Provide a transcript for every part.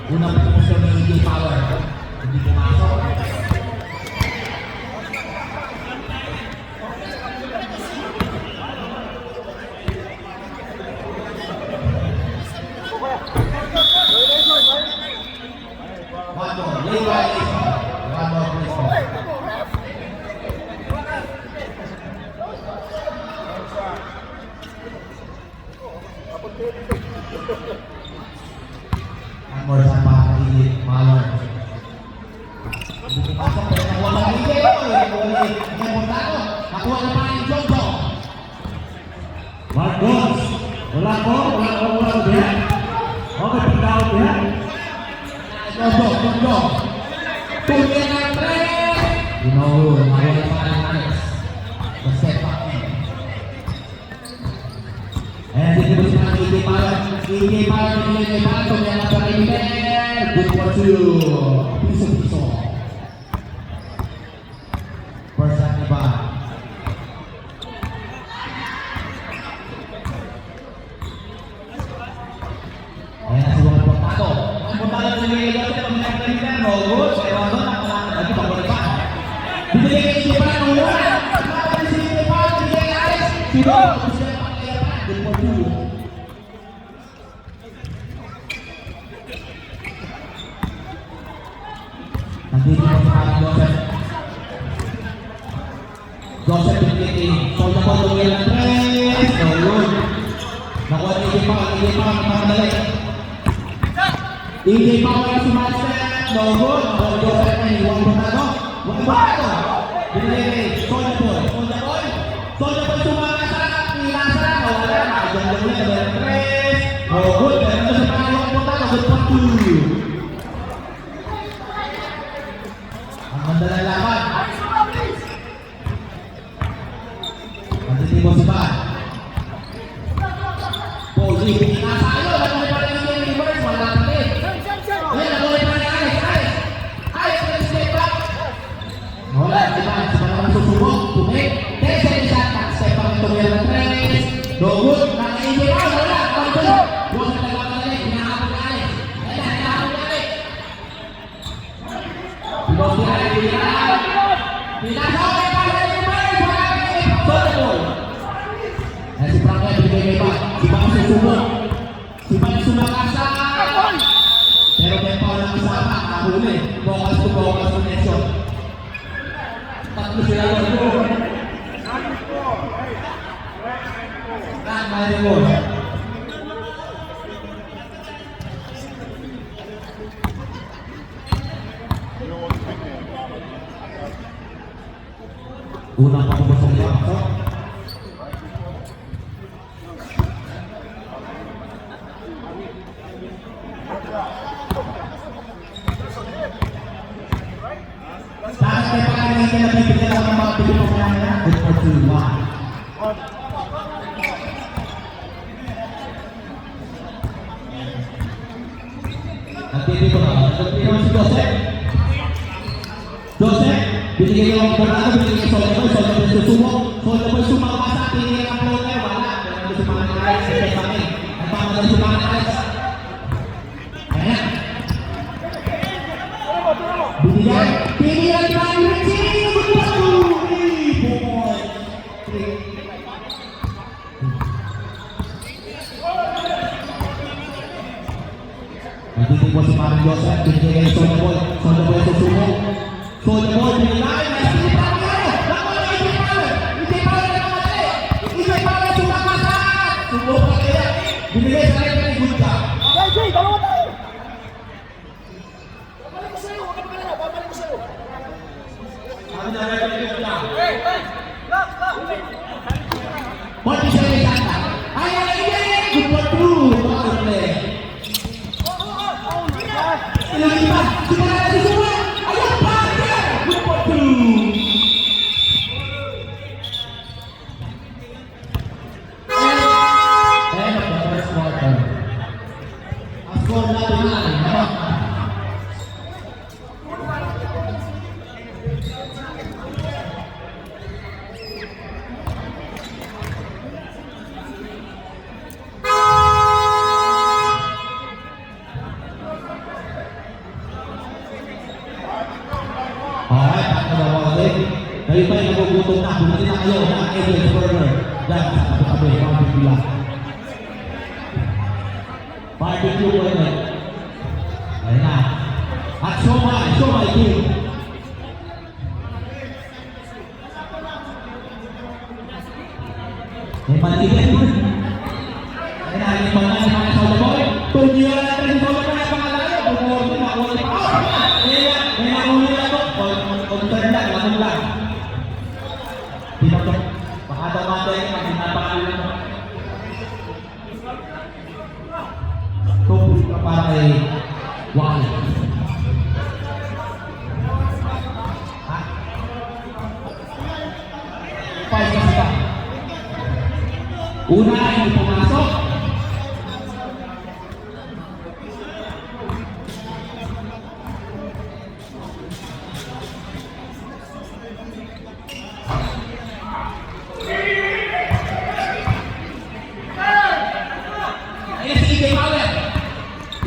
Unang pumusyon ng EJ Power. Hindi pumasok. One more. One more, please. More sa pakainit, Malor. Hindi pumasok, pero nakuha ng EJ. Nakuha na pa yung Jojo. Marcos. Wala ko din. Okay, pagkaw din. Jojo. Tuloy ng tres. Nakuha na pa ng Alex. Set back in. And dito po si EJ Power. EJ Power. Tuloy na pa rin din. Good for two. Piso. First time ba? Ayan na si Juan Portado. Ang Portado na nilagay natin ang nagkalitan. No good. Sa ewan doon. Lagi pa ko ba? Binigay kayo si Pan. Ang una. Nakapag si EJ Power. Binigay Alex. Sino? Good for two. Nandito po si Parang Joseph pinipili. So, na po tumil ng tres. So, yun. Nakuha ni EJ Power. Nakadali. EJ Power na si Master. No good. Nakuha ni Joseph na iwan po na. Huwag ba ito? Binigay. Soldier Boy sumama sa pinasa. Wala na. Diyan lang ulit. Tres. No good. Pero ito si Parang iwan po na. Good for two. Ganda ng laban. Nandito si Pan. Pogi, pinasa kayo. Nakulit pa rin yung reverse. Wala natin. Ayan, nakulit pa rin Alex. Alex, step back. Wala, si Pan. Si Pan naman susubok. Tumik. Tensa yung shot. Step back ito meron ng tres. No good. Naka-injay pa. Wala. Pagkulog. Huwag na nagpapalalik. Hinahabol ni Alex. Ayan, hinahabol ni Alex. Bilos ni Alex. Pinasa ko kay Pan. Ayan si Frank Ed, binigay kay Pan. Si Pan susubok. Si Pan sumakasa. Pero kay Paul ang kasama. Nakahuli. Vocals to connection. Tatlo sila doon. May remote. Unang pagpapasok niya. Saan kayo pagkakas na nabibigyan ako ng mga Pilipong na good for 2-1. Nagtitito na. Nagtitito na si Joseph. Joseph, binigay yung Portado, binigay yung Soldier Boy susumok. Soldier Boy sumabasa, binigay ang floater, wala. Pero si Pangan Alex, sa kami. Nagpamadali si Pangan Alex. Ayan. Binigay si Pangan Richie! Nandito po si Parang Joseph, binigay kay Soldier Boy. Soldier Boy susumok. Soldier Boy, binigay. Nice pa kayo! Naku na EJ Power! EJ Power na namatay! EJ Power sumabasa! Sumok pa kaya! Binigay sa rin ka ni good job. EJ, dalawa tayo! Babalik ko sa'yo! Babalik ko sa'yo! Sabi na rin ka good job. Lock! Pati siya rin kanta. Ay, good for 2! Power play. Ilalipan! Sigara na susunod! Ayan pa! Good for 2! quarter. Ang score natin ay naman. Alright, pagkagawa ulit. Kayo ba'y nagugutom na? Bumili na kayo ng Edel's Burger. Diyan sa tabi-tabi, barbecue lang. Barbecue ulit. Ayun na. At siomay king. May paligid. Ayun na, yung mga Soldier Boy. Tunyo na natin yung Soldier Boy. Pangalayo. Bumuli na, ulit pa. May nakuli na ito. Kontan lang, lakong lang. Pinakot. Baka daw matay ka, pinapakali lang. Tupos ka para kay Wally. Ha? Five kasi ka. Una ay pumasok.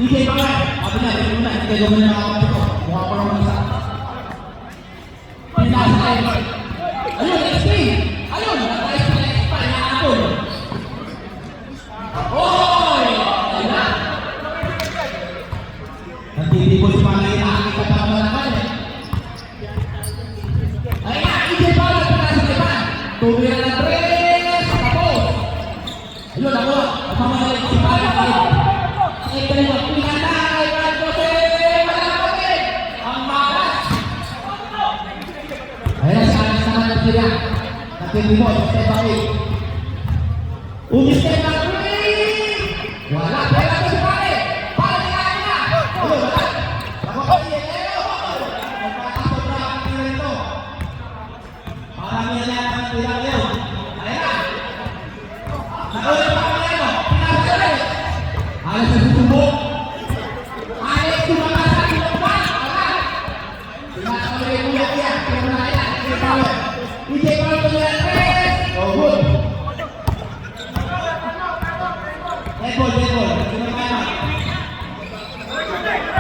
DJ Power, sabi niya, hindi mo na, hindi kayo gawin na kapatid ko. Mukha ko lang isa. Pinasa tayo. Ayun, XP! Ayun, nag-ice na XP, inaapon. Oy! Ayun na. Nagtitipon si Pangay na aking kapama naman eh. Ayun na, DJ Power, pinasa tayo pa. Tuloy na ng tres, tapos. Ayun, ako, nagmamagaling si Pangay. Ito yung pinatay, Marcos, malapit! Ang malas! Ayan, sa alas naman ng sila. Nagtitipon, step away. Umistep na three! Wala, pera ko si Pare! Pare, kaya na! Ayun, wala! Ako ko, Yeleo! Nagpapasok na ang tira ito. Parang yan yan ang tira ngayon. Ayan na! Nakaulit pa kami ano? Pinapasok! Alas sa susubok. Alas tumakas sa ilokpan. Alas. Pinakawin mo yan yan. Pinakawin yan. DJ Power. DJ Power to the press. Oh, good. Dead ball. Pinakawin.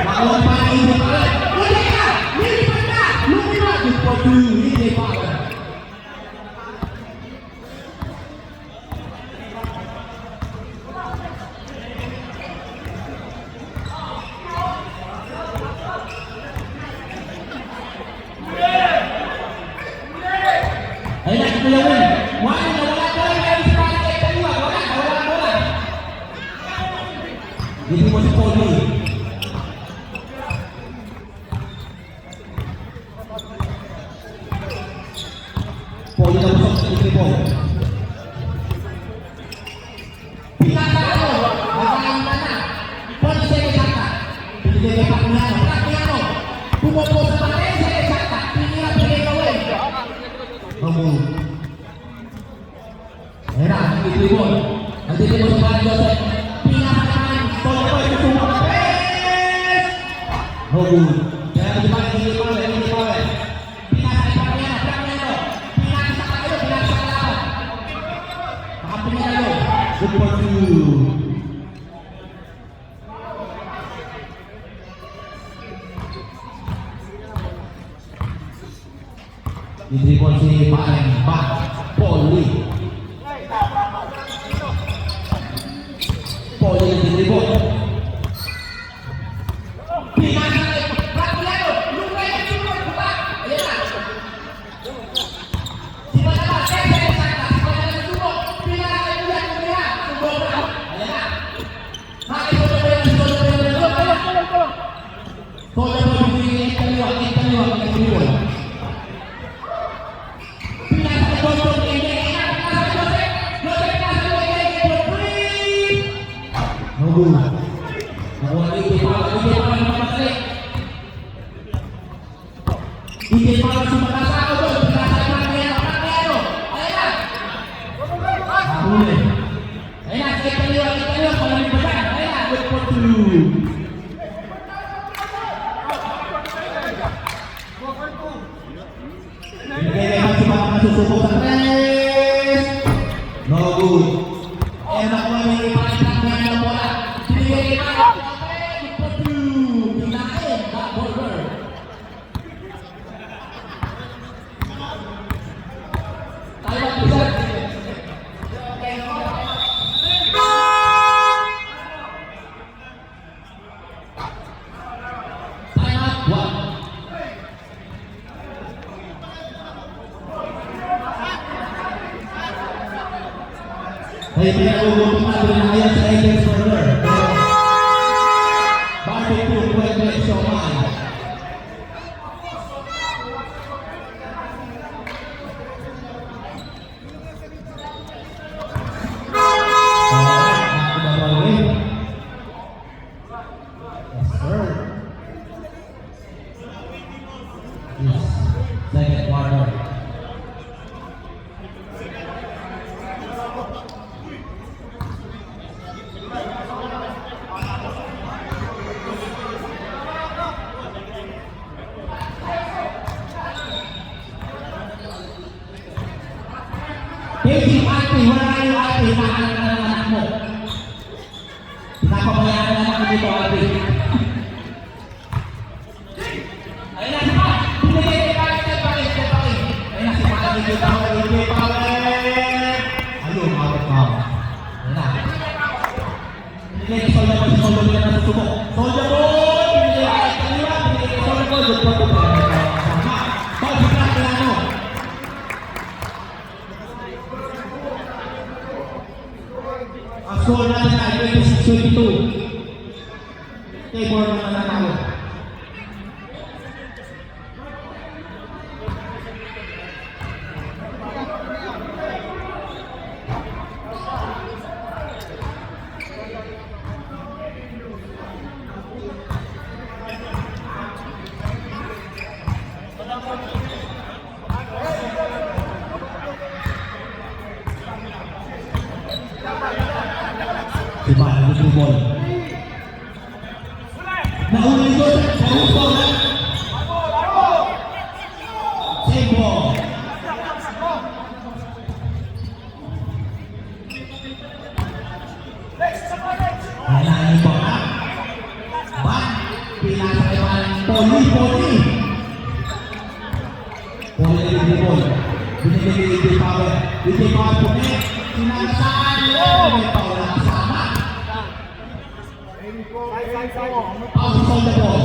Makulong pa ang DJ Power. Ulit ka. Lilipat ka. Lumipat. Good for you, DJ Power. Ayun na, ito yung win. Wala na, wala ko lang kayo sa pangit kay Kaliwa. Wala. Hindi mo si Poli. Poli na busok sa ikipo. Pinakalo, nagkain na na. Poli sa ikasaka. Pinigay kay Pacquiao. Pumopo sa pangit sa ikasaka. Pinigay gawin. Move. Ayan na, nagtitipon. Nagtitipon sa Juan Joseph. Pinakaman. Soldier Boy, susubok na press! No good. Kaya hindi Power. Pinasa Pacquiao. Pinasa kayo, pinasa kalaban. Makapinya kayo. Good for you. Ditribon si Pareng Bak Poli yang ditribon. Pinakay Pacquiao, lumay ang tumor, buka. Ayan na. Si Manala, kaya sakta. Si Manala ng tumor. Pinakay mo yan, kumira. Tumor na. Ayan na. Soldier Boy, bigyan kaliwa. DJ Power sumakasa ako doon. Pinasa Pacquiao. Ayan na. Nahuli. Ayan na. Kaliwa. No good. Eh, nakuha niya yung palitan niya ng bola. Binigay niya ng bola. Good for two. Kinain. Back border. Tayo ang pisat. Time out. One. Ay, pinag-ugutom na doon na ngayon sa Eagles Burger. Barbecue, kwek-kwek, siomay. Second quarter. Casey, Ate, wala kayo Ate, hinahanap ka ng anak mo. Pinapabayaan na naman dito, Ate. Ayun na, si Pat! Binigay kay Pat, step back, step back. Ayun na, si Pat, binigay pa ako, binigay pa ako. Ayun, out of bounds. Ayun na. Binigay kay Soldier Boy, si Soldier Boy na nasusubok. Soldier Boy! Binigay kay Kaliwa, binigay kay Soldier Boy, good for two. Sama. Paul, si Pat, Milano. Ang score natin ay 26-22. Table na nanalo. Diba, ang ball. Nahuli ko sa gusto na. Save ball. Nanahin po na. Ba? Pinasakay pa ng Poli. Poli na yung ball. Binigay ni AJ Power. AJ Power po na. Sinasaan nila. May power na kasama. Pasok sa the ball.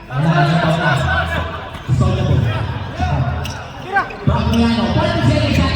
Nanahin po na. Sa the ball. Bakmiano. Pwede siya isa.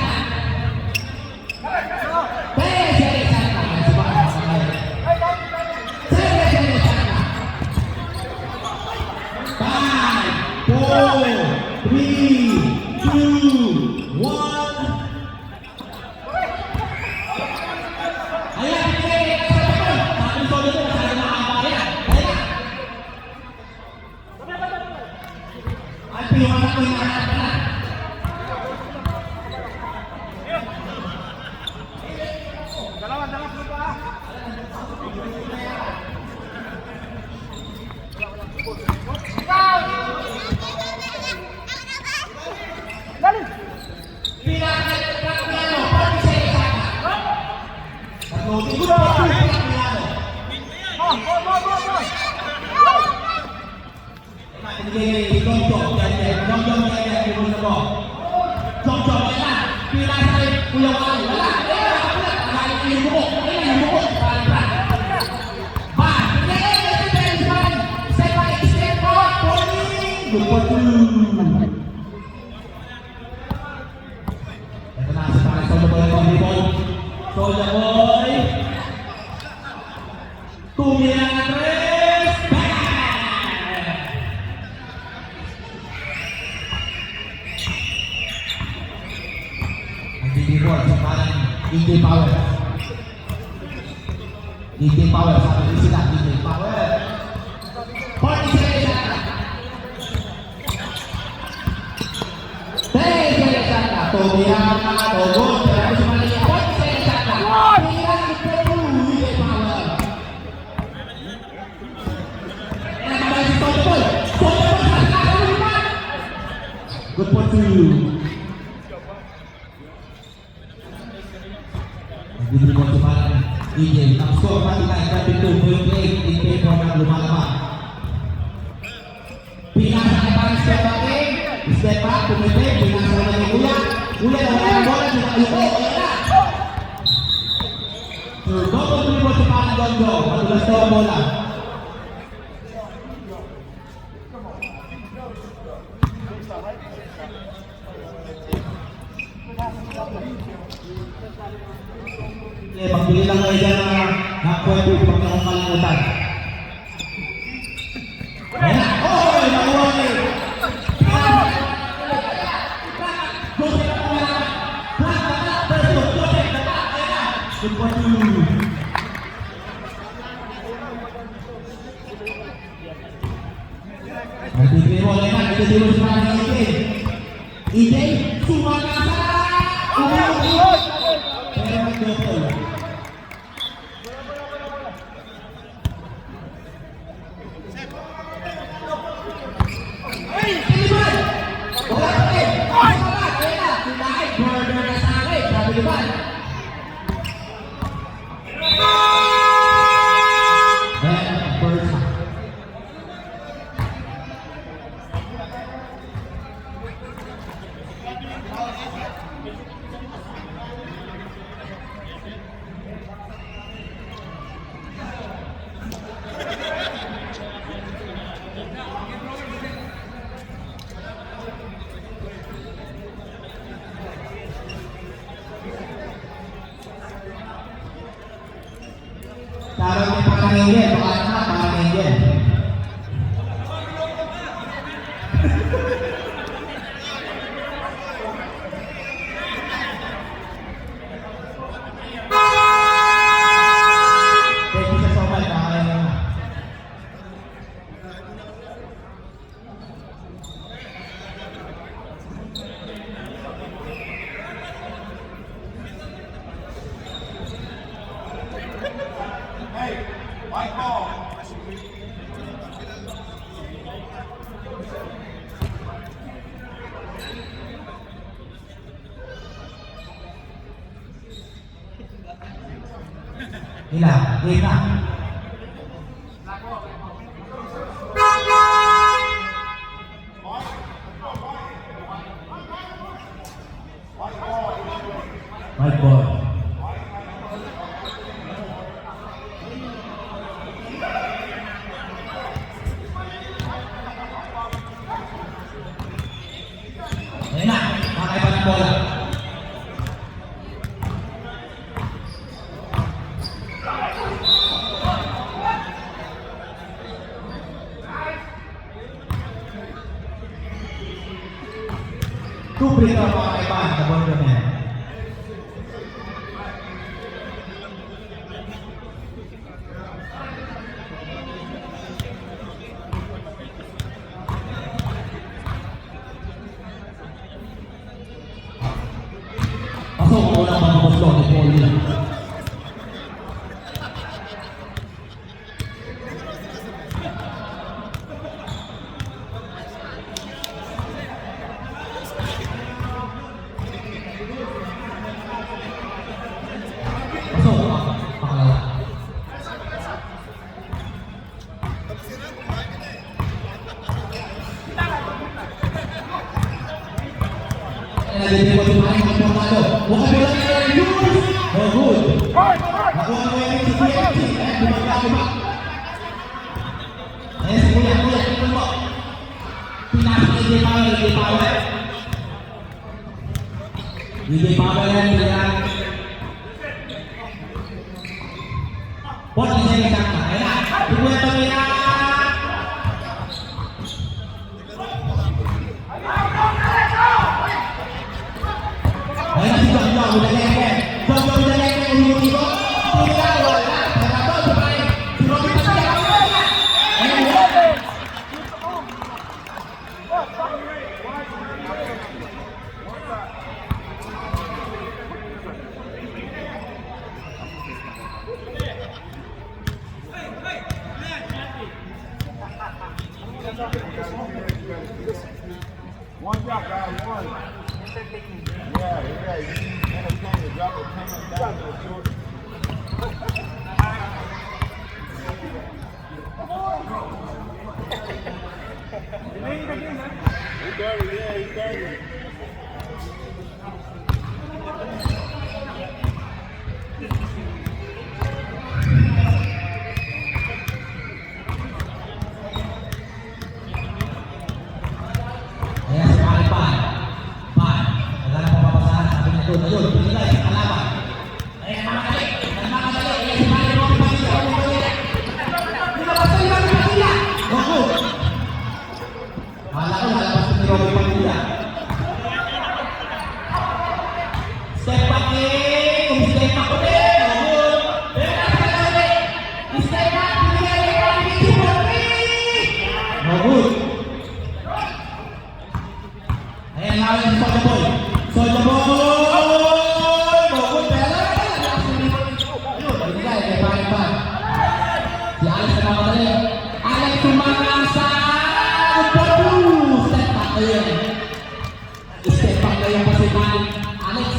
Soldier Boy. Tumira na tres. Ang bibigod sa parang DJ Power. DJ Power, sabi ko sila, DJ Power. 40 seconds na. 10 seconds na. Tumira na, tugod. Pero si Malia, 40 seconds na. Tumira na, tugod. DJ Power. And nakabay si Soldier Boy. Soldier Boy, sa kakalipan. Good for two. Dito mo sumalan. DJ, ang score natin ay 32-28 in favor ng Lumalaban. Pinasa kay Paris step back in. Step back, tumipid. Pinasa naman ni Kuya. Kuya, wala yung bola. Sinakayuko. Ayan na. So, double dribble si Paris Gondo. Matulas to ang bola. Magbili lang kayo dyan na pwede pag akong kalimutan. Ayan na! Oh! Nakuha niyo! Joseph ang kumalaban! Black na ka! Pero Joseph na ka! Ayan na! Good for you! Nagtitiro na yan! Nagtitiro si Parang EJ! EJ! Sumakasa! Umiyok! Pero nag-double. Parang may pangangingin, baka na pangangingin. Thank you so much, pangangingin na. Ilang, ilang. White ball. Ayan na, makaiba ng bola. Tubig ang makaiba sa bola na yan. Pasok ko lang mga boss ni Paul lang. Pasok ko lang, pakalawa. Nagiging mo yung mga impormado. Huwag ka lang yung yun! Oh, good! Nakuha mo yung si Kuya Chi. Ayan, bumagkakiba. Ayan si Kuya, ito mo. Pinasa ni DJ Power, DJ Power. DJ Power yan, yan. What is it exact na? Ayan, si Kuya Tomina. Ayan si John John, Udaleke. John John, Udaleke, umuwi ko. Tingnan, wala. Pagkato, sabay. Si Robin Pascal. Ayan, wala. One drop, guys, one. Yeah, you entertain the drop it coming down to the short. Ayan, si Pare Pan. Pan. Wala na papapasahan. Sabi niya doon. Ayun, pinilay sa kalaban. Ayan, makakali. Nagmakakali. Ayan, si Pare Rocky Padilla. Rocky Padilla. Pinapasay, Rocky Padilla. Naku! Wala ko, lalabas ko ni Rocky Padilla. Step back in! Kung step back ulit! Naku! Stay back. Pinigay ni Rocky Padilla. Naku! Ayan, lawin si Soulja Boy. Soulja Boy! Naku, pero... Ayun, binigay kay Pare Pan. Si Alex na makakali. Alex tumakas sa Step back na yun. Step back na yung pasipan. Alex.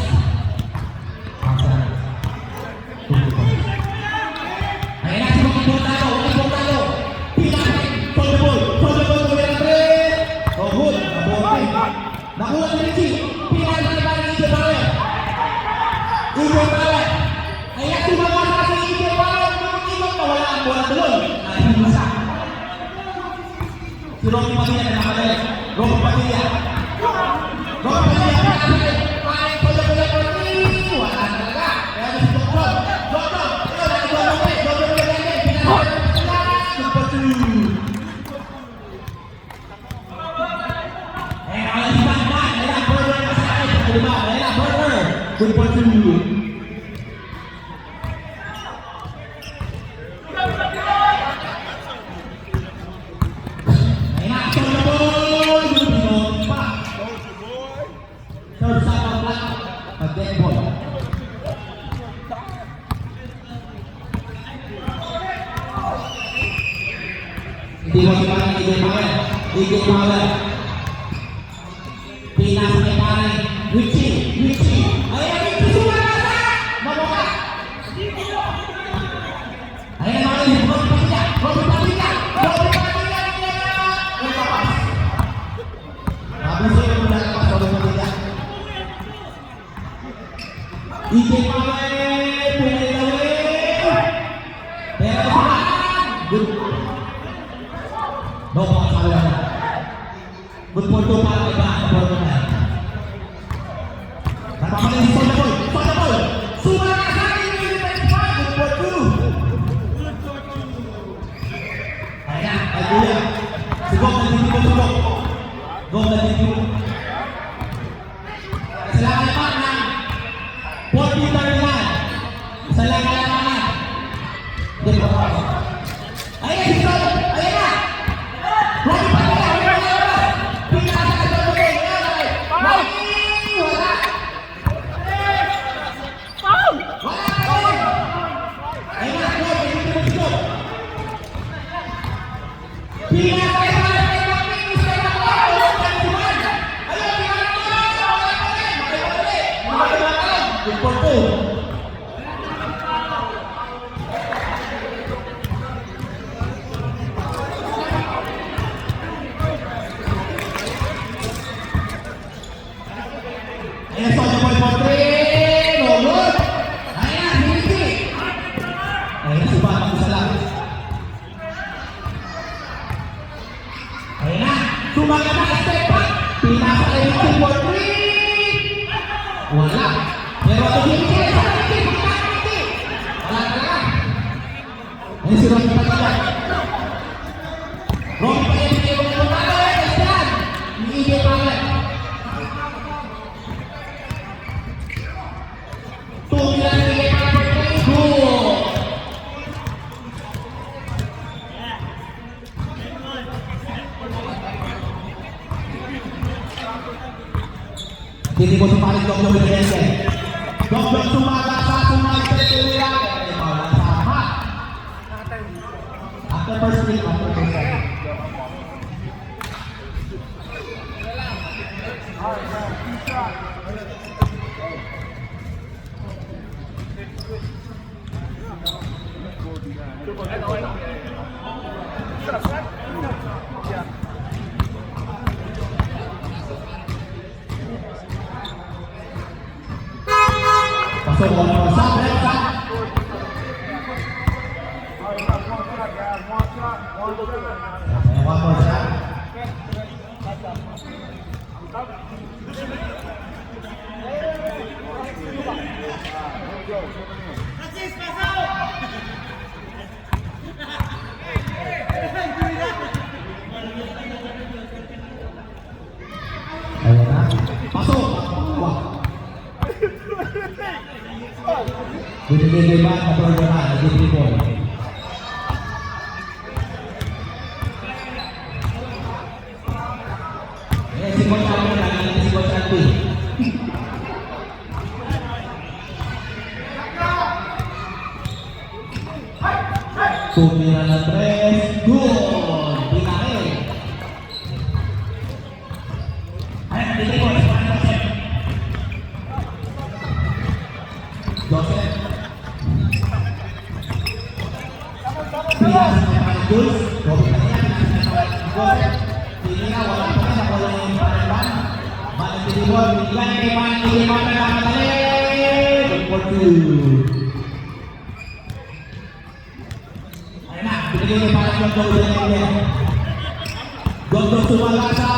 Ayan na si Rocky Portalo. Rocky Portalo. Pinakay. Soulja Boy! Soulja Boy! Tuloy ang tres! Naku! Nabuhay! Nakuha ni Richie. Pinakay ni Ije Power. Ije Power. Ayan tumakas sa si Ije Power. Ikot na wala ang bola tuloy. Nahimusa. Si Rocky Padilla na nakadali. Rocky Padilla. Rocky Padilla. Ay, Soulja Boy. Wala talaga. Kaya si Doktor. Doktor. Ayun, nakagawa mo eh. Doktor mo ganyan. Pinakay ni Padilla. Super two. Eh, alam si Batman. Ayan, burger na sa akin. Diba? Ayan, burger. Good for you. Ayan na, Soulja Boy. Pinot pa. Third side of black. Pag-dead ball. Hindi mo si parang Ige Power. Ige Power. Pinasa kay parang Richie. Richie. Ayan, Richie Sumarasa. Mabuka. Ayan na, Rocky Padilla. Rocky Padilla. Rocky Padilla. Ultrapas. Abuso yung lalabas. Rocky Padilla. Ige Power. Pinagawin. Pero sila. Good. No, pakasawa na. Good for two para iba. For two na. Napamaling si Soulja Boy. Soulja Boy. Sumarasa. Good for two. Ayan, ay kuya. Si Gog nagtitipon si Gog. Gog nagtitipon. Salamat pa ng 40-39. Isa lang kailangan. Hindi po ako. Ayan si Sol. Ayan na. Rocky Padilla. Rocky Padilla. Pinasa ka Soulja Boy. Wala. Wala. Ayan na. Gol. Nagtitipon si Gol. Pinasa ka Soulja Boy. Step back. Ayun, pinasa ka. Good for two. Ayan, Soulja Boy for three. No good. Ayan, Richie. Ayan si Batman isa lang. Ayan na. Sumagana. Step back. Pinasa kay Richie for three. Wala. Pero ito si Richie. Wala talaga. Ayan si Rocky Padilla. Rocky Padilla. Pinigay mo ng palo. Ayan. Ni Ije Power. Tumila ni Ije Power. Good. Nagtitipon si parang Gog Gog Nagtitipon. Gog Gog sumaga sa sumagtay si Willa. Eh, wala sama. After first game, after first game. Pasok ko na sa left side. One more shot. Ayan na. Pasok. Wah. Binigay ba ang programa na G3 si Coach Alvin na si Coach Alvin. Tumira na 3. Goal! Pinake. Ayan, dito po. Joseph. Pilas na mga goals. Kobe na yan. Joseph. Pinila, wala pa na. Wala yung panaban. Manang Pilibon. Pinila, kay Manang Pilibon na nakamadali. Good for two. Ayan na. Pinigay ni Parang Gondo na yan. Gondo sumala sa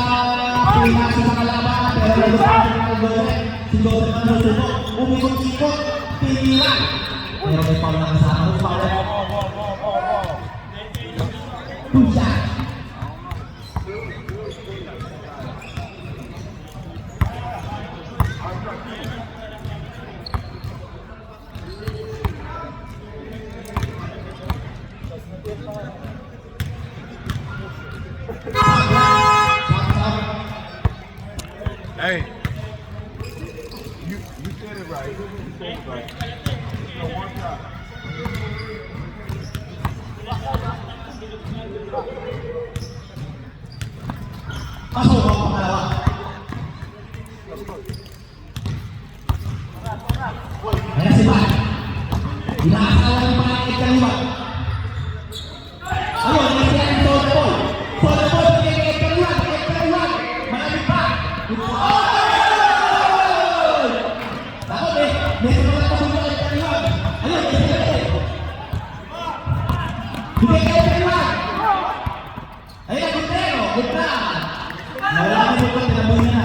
Pilas sa kalaban. Pero si Joseph ang susunod. Umikot-ikot. Pinila. Pero may Paul na kasama. Paul. Pusa. Hey, you said it right. You said it right. So one shot. Pasok ang pangalawa. Ayan si Pat. Inaasawa ng pangakit kaliwa. Ayun, nasi ang Soda Boy. Soda Boy, pagkakit kaliwa. Malamig pa. Takot eh. May mga kasunod ang kaliwa. Ayun, nasi ang pagkakit kaliwa. Ayun, Guntero. Guntra. Nawala ka dito, tinaboy na.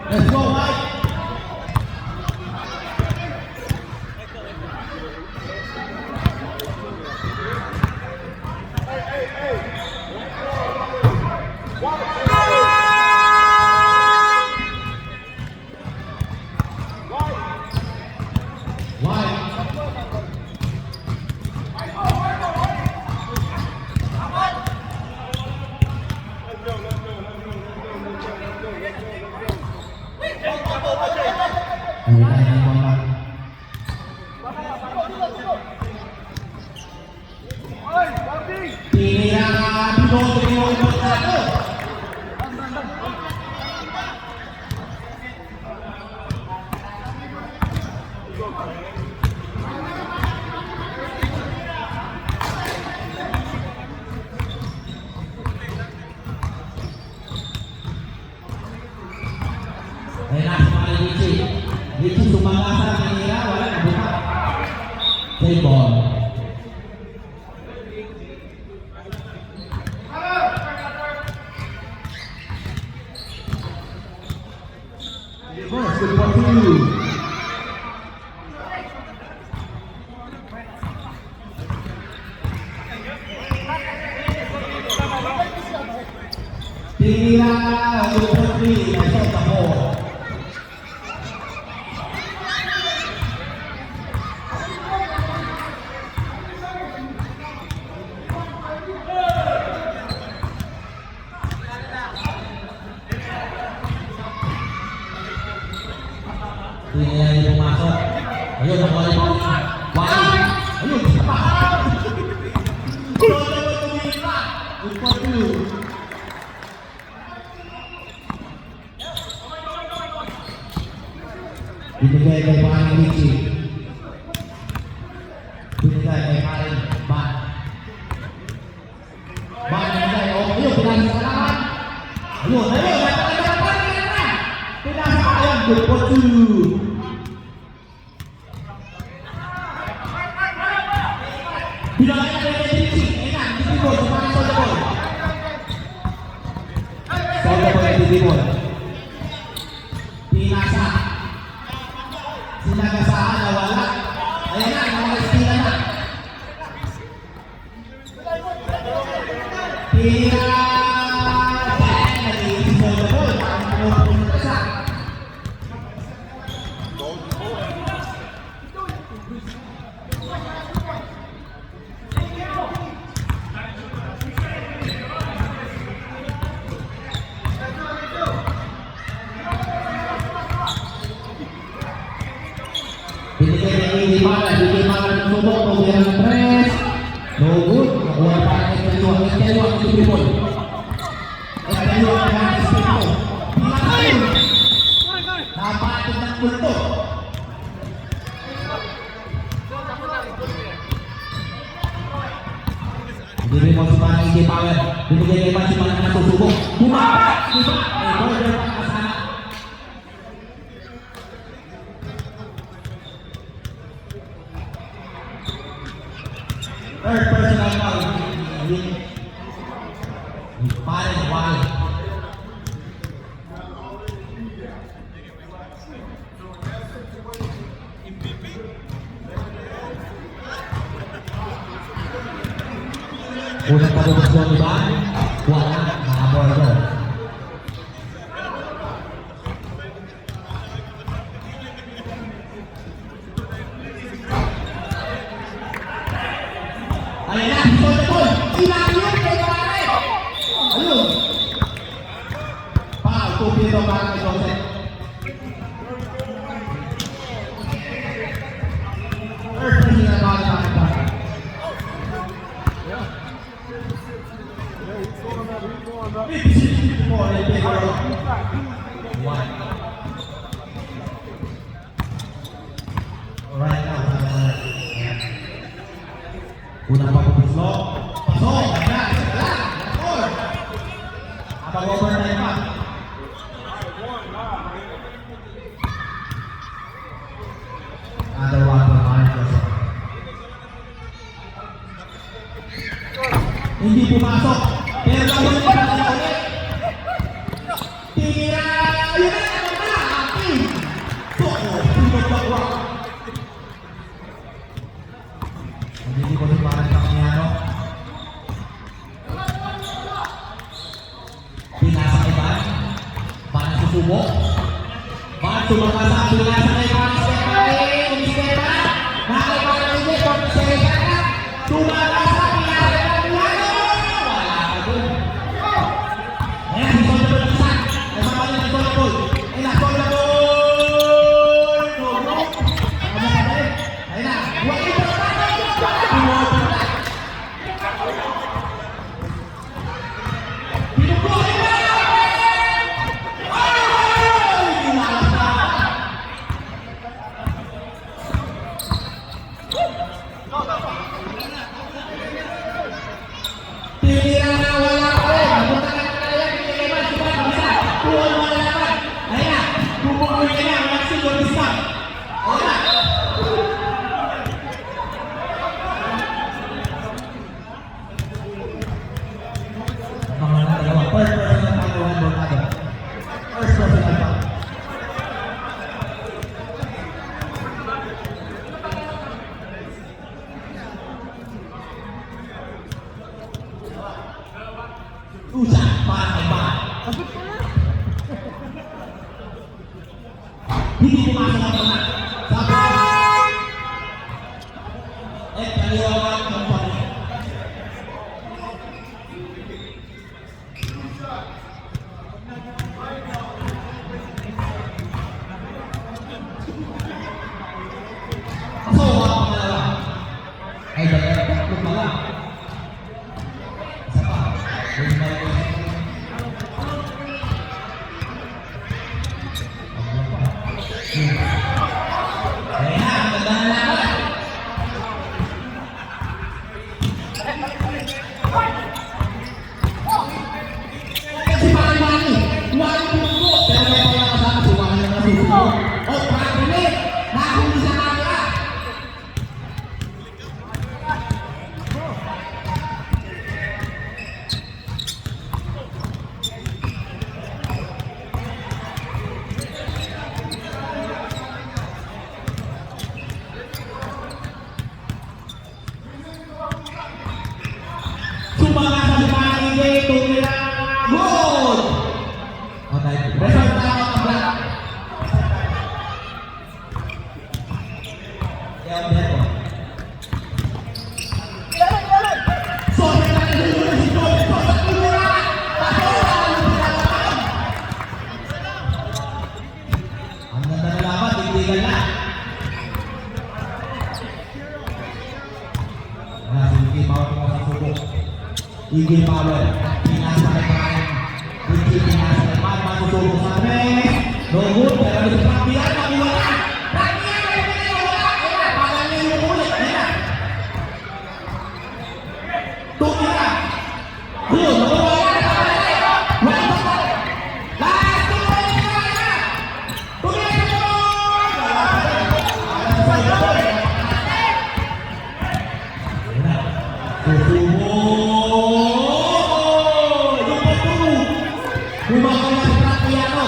Let's go, Mike. Richie sumangasa sa kanila, wala na buka. Play ball. Good for you. Tinira, good for three, I saw the ball. Hindi nila hindi pumasok. Ayun, nakuha na yung Wally. Ayun, isa pa. Goal naman tumira. Good for you. Binigay kay Paring Richie. Binigay kay Paring Ban. Ban binigay. O, ayun, pinasa sa laman. Ayun, ayun. Pinasa ka yan. Good for you. Binigay kay Richie. Ayan, Didibol. Si Paring Soldabol. Soldabol kay Didibol. Pinasa. Sinagasaan na wala. Ayan na, nakakastila na. Tira! Nag-iisip mo na po. Pumunta siya. Binigay niya yung Ibarra ng subok, pumira ng press. No good. Nakuha pa ang Esteluan. Esteluan ang Didibol. Esteluan ang Esteluan. Pinakain. Napatid ng kulto. Binigay mo si Manang Ike Power. Binigay kay Manang si Manang nasusubok. Bumaba! Diba? Eh, border pa kasama. Third personal foul. Paring Wally. Unang pagbubukas doon, diba? Wala. Nakaborder. Ayan na, Soldabol. Ilang yun kay Pare. Ayun. Foul, 2 pito para kay Joseph. First personal foul para kay Pare. Right now, unang pagpupuslo. Pasok! Ayan! Ayan! Score! Habang overtime pa. Another one for Marcos. Hindi pumasok. Pero gawin pa na ulit. Tira! Ayun na! Ayun na! Akin! Soko! Pinagpagwa! Hindi ko si Parang Pacquiao. Pinasa kay Ban. Ban susubok. Ban sumakasa. Pinasa kay Ban. Stepane. Umistepa. Nakay Ban. Hindi ko. Umistepa na. Sumakasa. Pinasa kay Pacquiao. Wala ka dun. Ayan. Si Soldabol ng isa. Nagpapalala si Soldabol. Ayan na. Soldabol. Ayan na. Huwag ito. Tira na wala pa rin. Napunta ka na kaya. Pinigay ba? Suba. Bisa. Tuwan mo na laban. Ayan na. Pupukuloy ka na. Walang siguro. Bisa. Ayan na. Pangalan dalawa. First personal foul, one Borgado. First personal foul. Usa para kay Ban. Hindi pumasok ang pala. Sabi. Kaliwangan ng pala. Ayan na, maganda na laban. Si Manny, walang puso. Pero may wala kasama si Manny na nasusuko. O, pag-ulit. Nakahuli sa camera. Sumangasa si Manny, tumira. Good! Oh, tayo. Result na ako ang black. Kaya ang biyak ko. Sobrang na nilulunod si Joel. Sobrang tumira. Patuloy ang pinalaman. Ang ganda na laban, tigtigan na. Wala, si Iggy Power po sa subok. Iggy Power, pinasa kay Brian. Iggy pinasa kay Brian, masusubok sa tres. No good, pero ito sa piyan, makiwala. Pag-iyan kayo pinawala. Ayan, parang nilulunod. Ayan. Tumira. Good, Wala na pala. Wala na pala. Last two minutes na kaya. Tumira sa ball. susubok. Yung patulo. Bumakal na si Pratiano.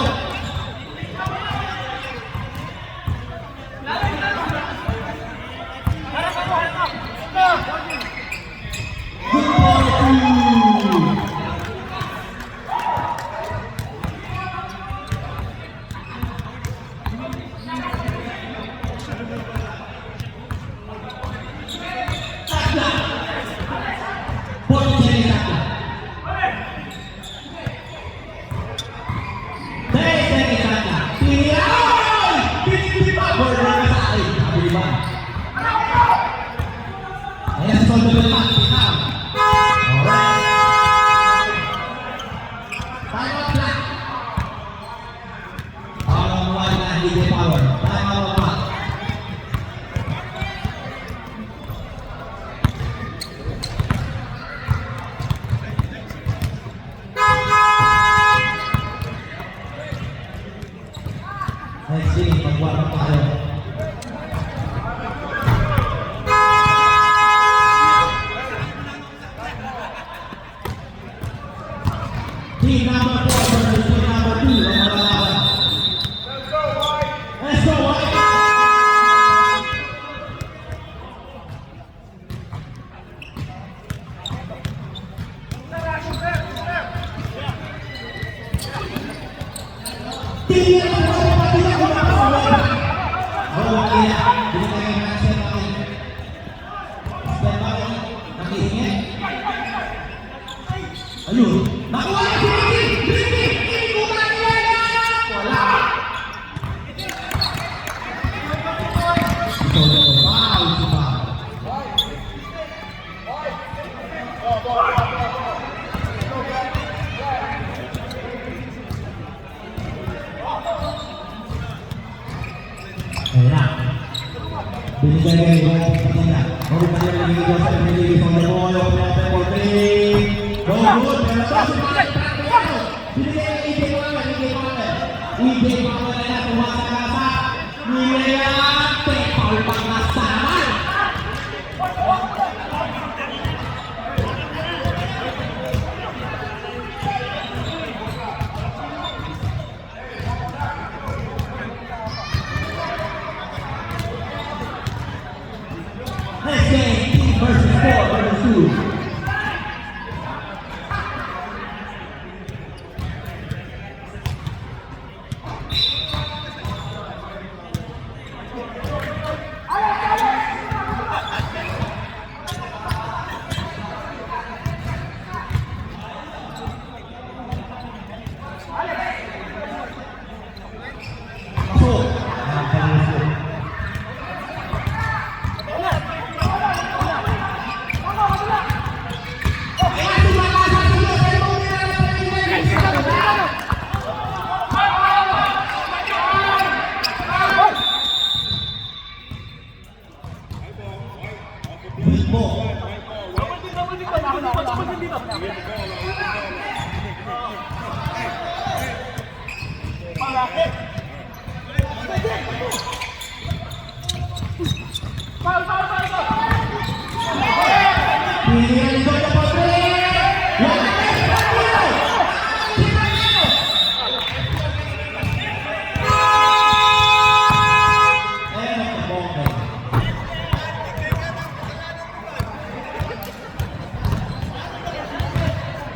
Good for two. Next game, magwarap tayo. Team number 4 versus team number 2 ang malalaban. Let's go, White! Tingnan mo sa pagkakita ko na ako. Oh, kaya, binigay na siya natin. Step back, nakihingi. Ayun, Nakuha na si Ricky! Ricky! Hindi ko maniwala! Wala! ito na ito, foul si Foul. Ayun na. Binigay kay White kanina. Huwag pa nila nagigil sa pinili from the ball. Open for three. Go good. Pero Sa si sa Manny Pratiano! Binigay kay EJ Power, EJ Power. EJ Power na yan. Tumasa ka sa Nileyate. Foul pang nasa naman. Next game, team versus 4 versus 2. Pilihan ito.